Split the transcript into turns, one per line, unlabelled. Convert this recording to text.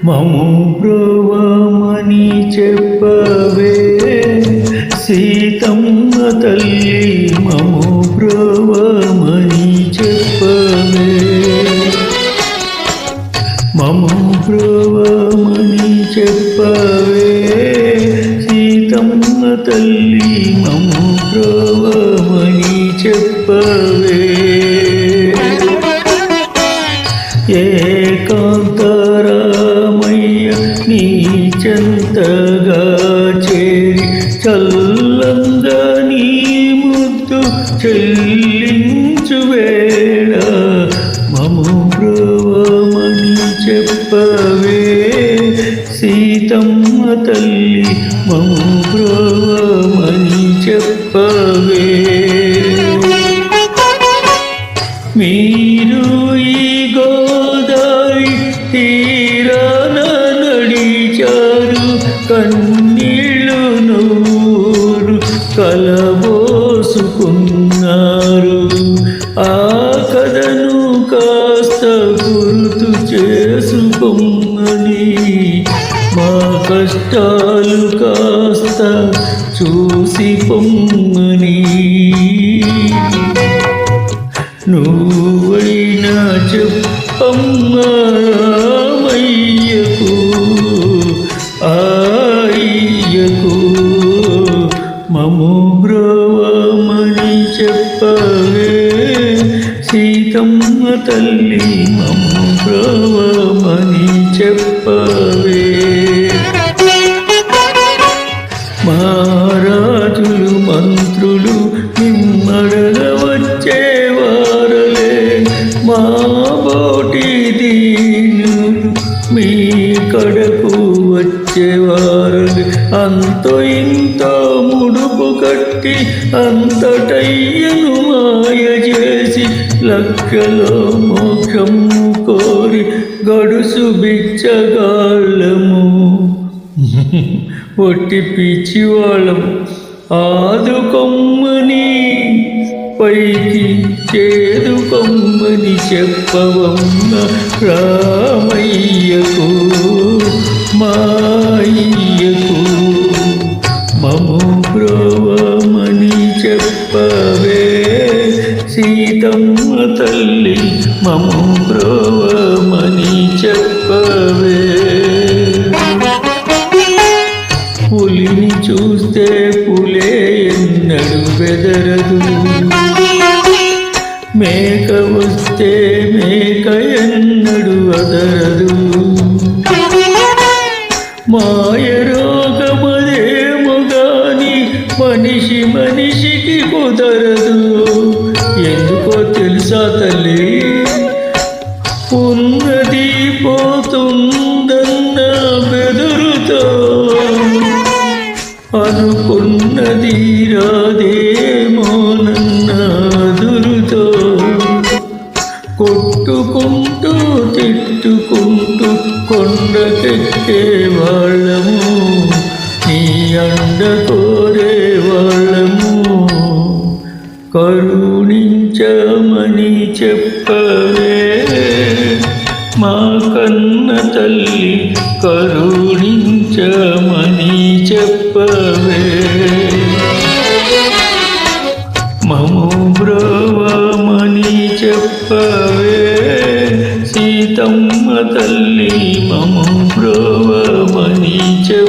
మము బ్రోవమని చెప్పవే సీతమ్మ తల్లి, మము బ్రోవమని చెప్పవే, మము బ్రోవమని చెప్పవే సీతమ్మ తల్లి, మము బ్రోవమని చెప్పవే. ఏకాంతరామయ్య నీ చెంతగా చేరి చల్లంగా నీ ముద్దు చెల్లించు వేళ మము బ్రోవమని చెప్పవే సీతమ్మ తల్లి, మము బ్రోవమని చెప్పవే. మీరు ఈ గోదావరి తీరాన నడిచారు, కన్నీళ్ళు నూరు కలబోసుకున్నారు. ఆ కథను కాస్త గుర్తు చేసుకొమ్మని, మా కష్టాలు కాస్త చూసి పొమ్మని. నువ్వైనా చెప్పమ్మా రామయ్యకు అయ్యకు, మము బ్రోవమని చెప్పవే సీతమ్మ తల్లి, మము బ్రోవమని చెప్పవే. మహారాజులు మంత్రులు నిమ్మడగ వచ్చేవారలే, మా బోటి దీనులు మీ కడకు వచ్చేవారలే. అంతో ఇంతో ముడుపు కట్టి అంతటయ్యను మాయ చేసి, లక్షలో మోక్షము కోరి గడుసు బిచ్చగాళ్ళము, ఒట్టి పిచ్చివాళ్ళం. ఆదుకొమ్మని పైకి చేదుకొమ్మని చెప్పవమ్మ రామయ్యకు మాయ్యకు, మము బ్రోవమని చెప్పవే సీతమ్మ తల్లి, మము బ్రోవమని చెప్పవే. పులిని చూస్తే పులే ఎన్నడు బెదరదు, మేక వస్తే మేక ఎన్నడు అదరదు. మాయ రోగమదేమో గాని మనిషి మనిషికి కుదరదు. ఎందుకో తెలుసా తల్లి, ఉన్నది పోతుందన్న బెదురుతో, అనుకున్నది రాదేమోనన్న అదురుతో, కొట్టుకుంటూ తిట్టుకుంటూ కొండకెక్కే వాళ్ళము, నీ అండ కోరే వాళ్ళము. కరుణించమని చెప్పవే మా కన్న తల్లి, కరుణించమని చెప్పవే. మము బ్రోవమని చెప్పవే సీతమ్మ తల్లి, మము బ్రోవమని చెప్పవే.